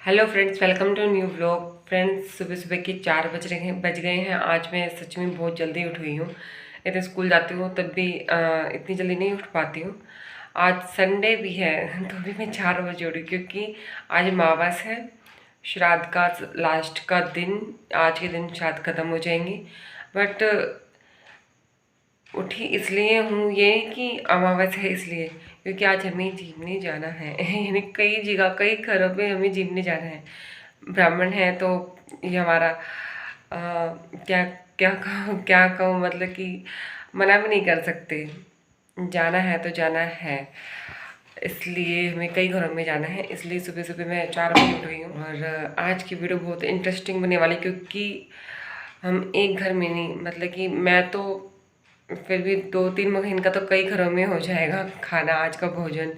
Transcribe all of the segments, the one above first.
Hello friends, welcome to new vlog. Friends, सुबह सुबह के 4 बज गए हैं। आज मैं सच में बहुत जल्दी उठ गई हूँ। इतने स्कूल जाती हूँ तब भी इतनी जल्दी नहीं उठ पाती हूँ। आज संडे भी है तो भी मैं 4 बजे उठी क्योंकि आज अमावस है। श्राद्ध का लास्ट का दिन, आज के दिन श्राद्ध खत्म हो जाएंगे। बट उठी इसलिए हूँ ये कि अमावस है इसलिए, क्योंकि आज हमें जिमने जाना है यानी कई जगह कई घरों पे हमें जिमने जाना है। ब्राह्मण है तो ये हमारा क्या क्या कहूँ, मतलब कि मना भी नहीं कर सकते। जाना है तो जाना है, इसलिए हमें कई घरों में जाना है। इसलिए सुबह सुबह मैं 4 बजे उठ गई हूँ। और आज की वीडियो बहुत इंटरेस्टिंग बनने वाली, क्योंकि हम एक घर में नहीं, मतलब कि मैं तो फिर भी 2-3 महीने का तो कई घरों में हो जाएगा खाना, आज का भोजन।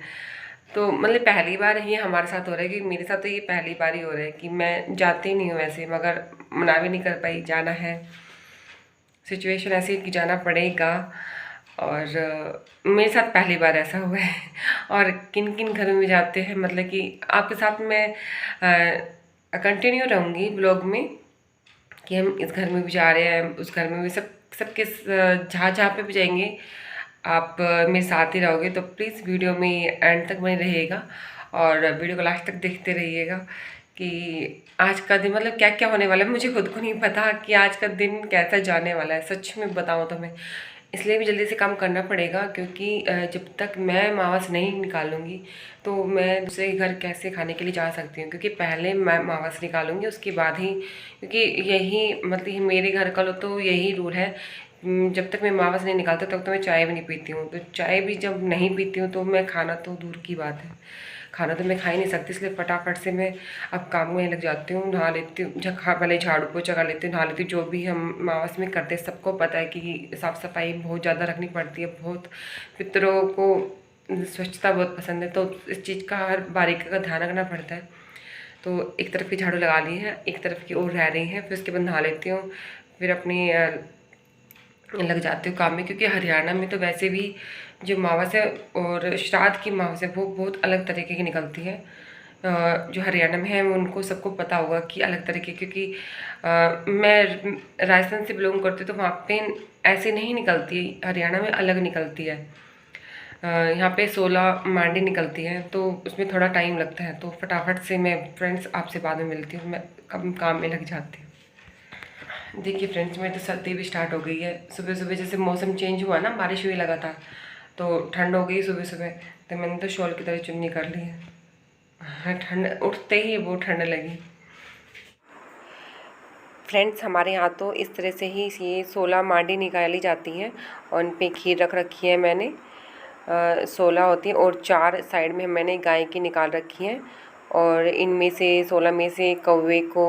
तो मतलब पहली बार ये हमारे साथ हो रहा है कि मेरे साथ तो ये पहली बार ही हो रहा है कि मैं जाती नहीं हूँ वैसे, मगर मना भी नहीं कर पाई, जाना है। सिचुएशन ऐसी है कि जाना पड़ेगा। और मेरे साथ पहली बार ऐसा हुआ है। और किन किन घरों में जाते हैं, मतलब कि आपके साथ मैं कंटिन्यू रहूँगी ब्लॉग में कि हम इस घर में भी जा रहे हैं, उस घर में भी, सबके जहाँ जहाँ पे भी जाएंगे आप मेरे साथ ही रहोगे। तो प्लीज़ वीडियो में एंड तक बने रहिएगा और वीडियो को लास्ट तक देखते रहिएगा कि आज का दिन मतलब क्या क्या होने वाला है। मुझे खुद को नहीं पता कि आज का दिन कैसा जाने वाला है, सच में बताऊँ तो मैं इसलिए भी जल्दी से काम करना पड़ेगा, क्योंकि जब तक मैं मावस नहीं निकालूंगी तो मैं दूसरे घर कैसे खाने के लिए जा सकती हूँ। क्योंकि पहले मैं मावस निकालूंगी, उसके बाद ही, क्योंकि यही मतलब मेरे घर का लो तो यही रूल है। जब तक मैं मावस नहीं निकालता तब तो मैं चाय भी नहीं पीती हूँ। तो चाय भी जब नहीं पीती हूँ तो मैं खाना तो दूर की बात है, खाना तो मैं खा ही नहीं सकती। इसलिए फटाफट से मैं अब काम में लग जाती हूँ, नहा लेती हूँ, पहले झाड़ू पोछा कर लेती हूँ, नहा लेती हूँ। जो भी हम मावस में करते हैं सबको पता है कि साफ़ सफाई बहुत ज़्यादा रखनी पड़ती है। बहुत पितरों को स्वच्छता बहुत पसंद है, तो इस चीज़ का हर बारीकी का ध्यान रखना पड़ता है। तो एक तरफ की झाड़ू लगा ली है, एक तरफ की और रह रही है, फिर उसके बाद नहा लेती हूँ, फिर अपनी लग जाती हूँ काम में। क्योंकि हरियाणा में तो वैसे भी जो मावस है और श्राद्ध की मावस है वो बहुत अलग तरीके की निकलती है। जो हरियाणा में है उनको सबको पता होगा कि अलग तरीके, क्योंकि मैं राजस्थान से बिलोंग करती हूँ तो वहाँ पे ऐसे नहीं निकलती, हरियाणा में अलग निकलती है। यहाँ पे 16 मांडी निकलती है तो उसमें थोड़ा टाइम लगता है। तो फटाफट से मैं फ्रेंड्स आपसे बाद में मिलती हूँ, मैं कब काम में लग जाती हूँ। देखिए फ्रेंड्स, मेरी तो सर्दी भी स्टार्ट हो गई है। सुबह सुबह जैसे मौसम चेंज हुआ ना, बारिश हुई लगातार, तो ठंड हो गई सुबह सुबह। तो मैंने तो शॉल की तरह चुन्नी कर ली है। हाँ, ठंड उठते ही बहुत ठंड लगी। फ्रेंड्स, हमारे यहाँ तो इस तरह से ही ये 16 मांडी निकाली जाती हैं और उन पर खीर रख रखी है मैंने। 16 होती हैं और 4 साइड में मैंने गाय की निकाल रखी हैं। और इनमें से 16 में से कौवे को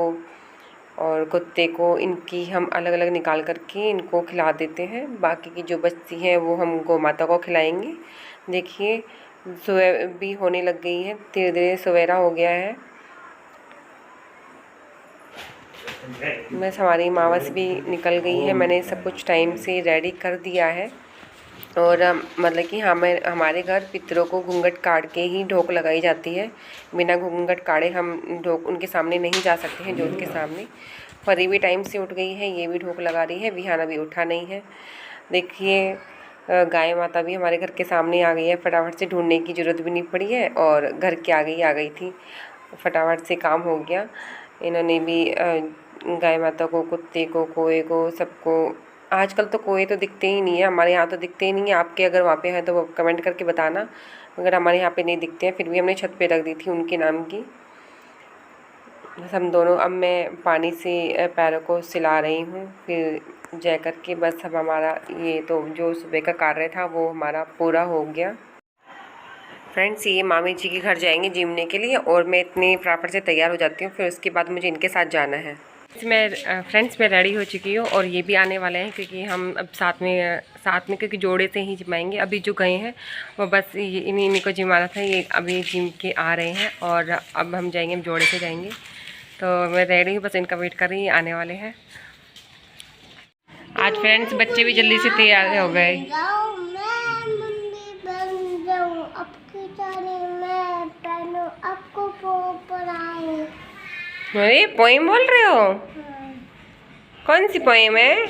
और कुत्ते को, इनकी हम अलग अलग निकाल करके इनको खिला देते हैं। बाकी की जो बचती है वो हम गौ माता को खिलाएंगे। देखिए सुबह भी होने लग गई है, धीरे धीरे सवेरा हो गया है। बस हमारी मावस भी निकल गई है, मैंने सब कुछ टाइम से रेडी कर दिया है। और मतलब कि हमारे घर पितरों को घूंघट काट के ही ढोक लगाई जाती है। बिना घूंघट काटे हम ढोक उनके सामने नहीं जा सकते हैं, जोत के सामने। परी भी टाइम से उठ गई है, ये भी ढोक लगा रही है, विहाना भी उठा नहीं है। देखिए गाय माता भी हमारे घर के सामने आ गई है, फटाफट से ढूंढने की ज़रूरत भी नहीं पड़ी है और घर के आ गई थी, फटाफट से काम हो गया। इन्होंने भी गाय माता को, कुत्ते को, कोए को, सबको, आजकल तो कोए तो दिखते ही नहीं है, हमारे यहाँ तो दिखते ही नहीं है। आपके अगर वहाँ पे हैं तो वो कमेंट करके बताना। अगर हमारे यहाँ पे नहीं दिखते हैं, फिर भी हमने छत पे रख दी थी उनके नाम की। बस हम दोनों, अब मैं पानी से पैरों को सिला रही हूँ, फिर जा कर के बस अब हमारा ये तो जो सुबह का कार्य था वो हमारा पूरा हो गया। फ्रेंड्स, ये मामी जी के घर जाएंगे जिमने के लिए और मैं इतनी फटाफट से तैयार हो जाती हूँ, फिर उसके बाद मुझे इनके साथ जाना है। फ्रेंड्स मैं रेडी हो चुकी हूँ और ये भी आने वाले हैं, क्योंकि हम अब साथ में क्योंकि जोड़े से ही जिमाएंगे। अभी जो गए हैं वो बस इन्हीं को जिमाना था, ये अभी जिम के आ रहे हैं और अब हम जाएंगे, हम जोड़े से जाएंगे। तो मैं रेडी हूँ, बस इनका वेट कर रही हूँ, आने वाले हैं। आज फ्रेंड्स बच्चे भी जल्दी से तैयार हो गए। अरे पोएम बोल रहे हो? कौन सी पोएम है?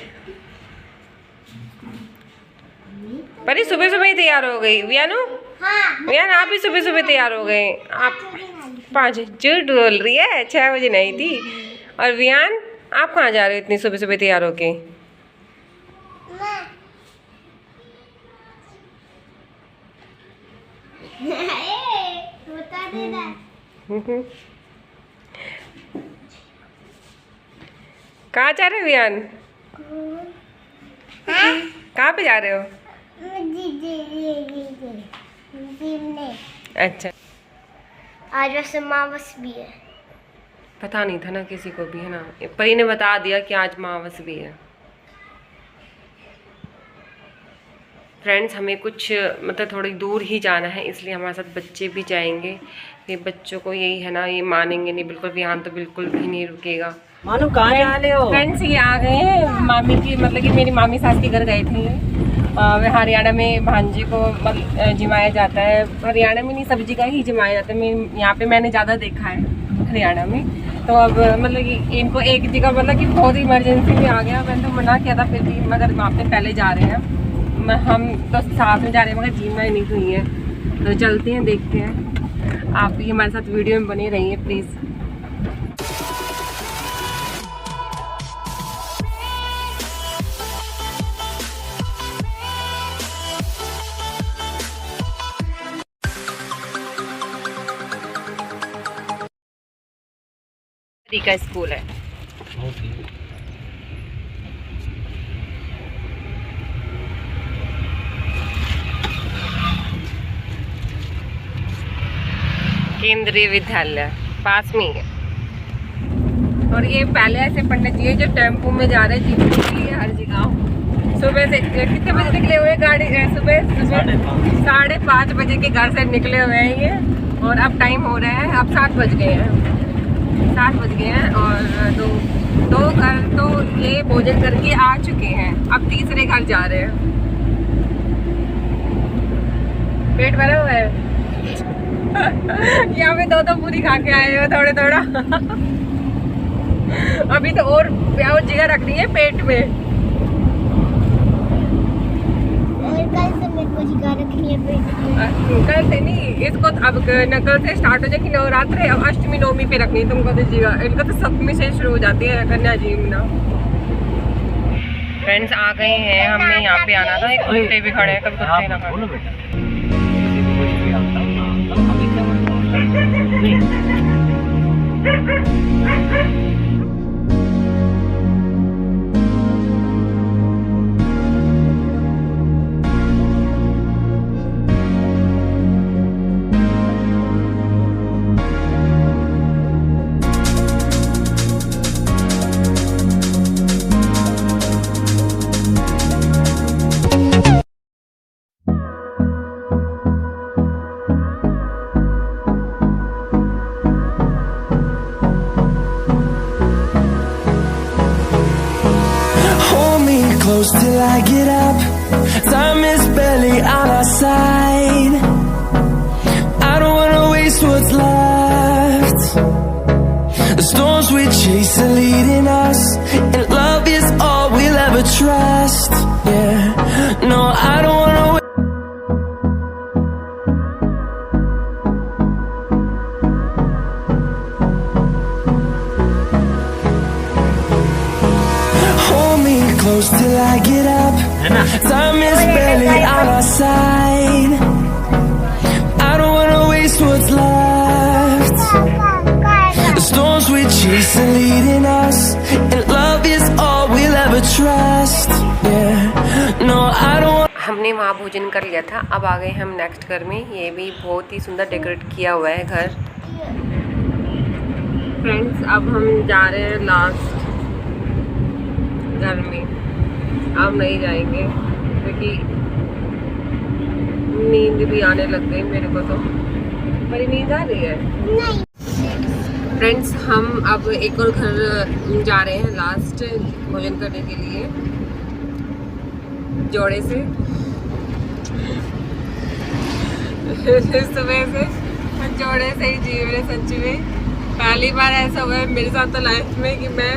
परी सुबह सुबह ही तैयार हो गई। वियानु, वियान आप भी सुबह सुबह तैयार हो गए। आप 5 झूठ बोल रही है, 6 बजे नहीं थी। और वियान आप कहाँ जा रहे हो इतनी सुबह सुबह तैयार होके? कहाँ जा रहे हो वियान? कहाँ पे जा रहे हो? अच्छा, आज वैसे अमावस भी है। पता नहीं था ना किसी को भी, है ना। परी ने बता दिया कि आज अमावस भी है। फ्रेंड्स, हमें कुछ मतलब थोड़ी दूर ही जाना है, इसलिए हमारे साथ बच्चे भी जाएंगे। ये बच्चों को यही है ना, ये मानेंगे नहीं बिल्कुल। विहान तो बिल्कुल भी नहीं रुकेगा। मानो कहाँ जा रहे हो? फ्रेंड्स, ये आ गए हैं मामी की, मतलब कि मेरी मामी सास के घर गए थे। ये हरियाणा में भांजी को मतलब जिमाया जाता है। हरियाणा में नहीं, सब्जी का ही जिमाया जाता है। यहाँ पे मैंने ज़्यादा देखा है हरियाणा में। तो अब मतलब कि इनको एक जगह मतलब कि बहुत इमरजेंसी में आ गया। मैंने तो मना किया था, फिर भी मगर वहाँ पे पहले जा रहे हैं। हम तो साथ में जा रहे हैं, मगर जीमा ही नहीं हुई है। तो चलते हैं, देखते हैं। आप भी हमारे साथ वीडियो में बने रहिए प्लीज़। का स्कूल है। केंद्रीय विद्यालय पास में ही है। और ये पहले ऐसे पंडित जी जो टेम्पो में जा रहे हैं जीतने के लिए हर जगह। सुबह से कितने बजे निकले हुए गाड़ी? सुबह 5:30 बजे के घर से निकले हुए हैं ये। और अब टाइम हो रहा है, अब 7 बज गए हैं। 7 बज गए हैं और दो घर तो ये भोजन करके आ चुके हैं। अब तीसरे घर जा रहे हैं। पेट भरा हुआ है। यहाँ पे 2 पूरी खा के आए हो, थोड़ा अभी तो और जगह रखनी है पेट में। और कल से मेरे को जगह रखनी है पेट में। कल से नहीं, इसको अब कल से स्टार्ट हो जाएगी नवरात्र। अब अष्टमी नवमी पे रखनी है तुमको तो जगह। इनको तो सप्तमी से शुरू हो जाती है कन्या जी ना। फ्रेंड्स, आ गए हैं, हमें यहाँ पे आना था। एक कुत्ते भी खड़े हैं, कभी कुत्ते ना खड़े। Close till I get up. Time is barely on our side. I don't wanna waste what's left. The storms we chase are leading us, and love is all we'll ever trust. Yeah, no, I don't wanna close till I get up. Time is barely on our side. I don't wanna waste what's left. The storms we chase are leading us, and love is all we'll ever trust. Yeah, no, I don't. हमने वहाँ भोजन कर लिया था। अब आ गए हम next घर में। ये भी बहुत ही सुंदर डेकोरेट किया हुआ है घर। फ्रेंड्स, अब हम जा रहे हैं लास्ट घर में। अब नहीं जाएंगे क्योंकि नींद भी आने लग गई मेरे को। तो मेरी नींद आ रही है। नहीं। फ्रेंड्स, हम अब एक और घर जा रहे हैं लास्ट भोजन करने के लिए जोड़े से। सुबह से जोड़े से ही जी मेरे सच में। पहली बार ऐसा हुआ है मेरे साथ तो लाइफ में कि मैं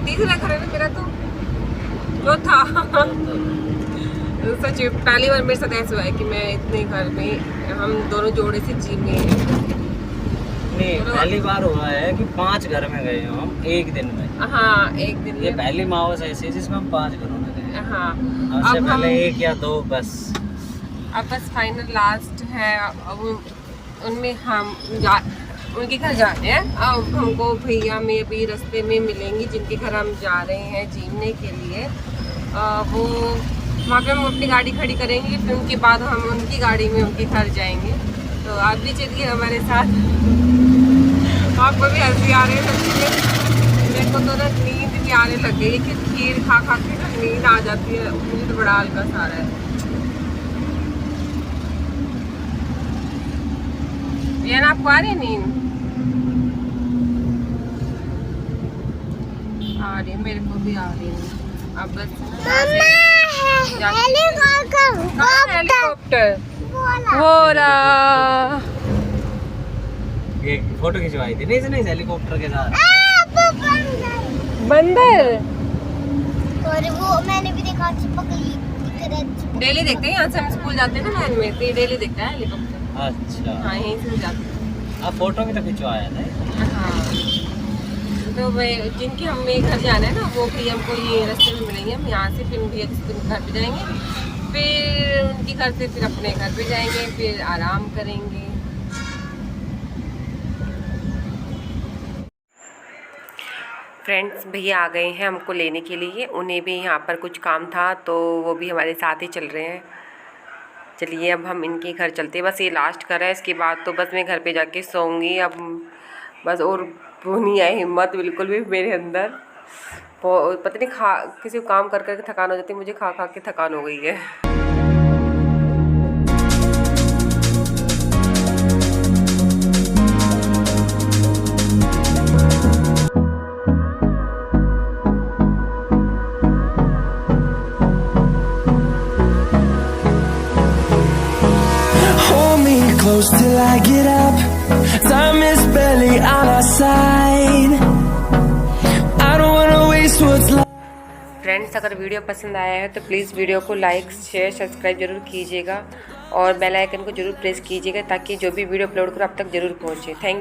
तीसरा घर है ना मेरा, तो जो था सच में पहली बार मेरे साथ ऐसा हुआ है कि मैं इतने घर में हम दोनों जोड़े से जी में नहीं, पहली बार हुआ है कि 5 घर में गए हम एक दिन में। हाँ, एक दिन ये में। पहली माहौल ऐसी है जिसमें हम 5 घरों में गए। हाँ, उससे अब पहले हम 1 या 2 बस। अब बस फाइनल लास्ट है। अब उनमें हम उनके घर जा रहे हैं। अब हमको भैया में अभी रास्ते में मिलेंगे जिनके घर हम जा रहे हैं जीवने के लिए। वो वहाँ पे हम अपनी गाड़ी खड़ी करेंगे, फिर उनके बाद हम उनकी गाड़ी में उनके घर जाएंगे। तो आप भी चलिए हमारे साथ। आपको भी हंसी आ रही है। मेरे को तो ना नींद भी आने लग गई कि खीर खा खा के ना नींद आ जाती है। मुझे तो बड़ा हल्का सा रहा है। ये ना आपको आ रही है नींद? आ रही है, मेरे को भी आ रही है। अब बस हेलीकॉप्टर वो रहा। ये फोटो खिंचवाई थी नहीं इसने इस हेलीकॉप्टर के साथ। बंदर और वो मैंने भी देखा, चिपक गई। डेली देखते हैं, यहाँ से हम स्कूल जाते हैं ना वैन में, तो डेली देखता है हेलीकॉप्टर। अच्छा, हाँ, यहीं से जाते हैं। आप फोटो भी तो खिंचवाया था। हाँ, तो मैं जिनके हमें घर जाना है ना, वो भी हमको ये रास्ते में मिलेंगे। हम यहाँ से फिर भैया किसी दिन घर पे जाएंगे, फिर उनके घर से फिर अपने घर पे जाएंगे, फिर आराम करेंगे। फ्रेंड्स, भैया आ गए हैं हमको लेने के लिए। उन्हें भी यहाँ पर कुछ काम था, तो वो भी हमारे साथ ही चल रहे हैं। चलिए अब हम इनके घर चलते हैं। बस ये लास्ट घर है, इसके बाद तो बस मैं घर पे जाके सोऊंगी। अब बस और वो नहीं आई हिम्मत बिल्कुल भी मेरे अंदर। पता नहीं किसी को काम कर कर के थकान हो जाती है, मुझे खा खा के थकान हो गई है। Close till I get up. Time is barely on our side. I don't wanna waste what's left. Friends, अगर वीडियो पसंद आया है तो प्लीज़ वीडियो को लाइक शेयर सब्सक्राइब जरूर कीजिएगा और बेल आइकन को जरूर प्रेस कीजिएगा ताकि जो भी वीडियो अपलोड करो आप तक जरूर पहुँचे। थैंक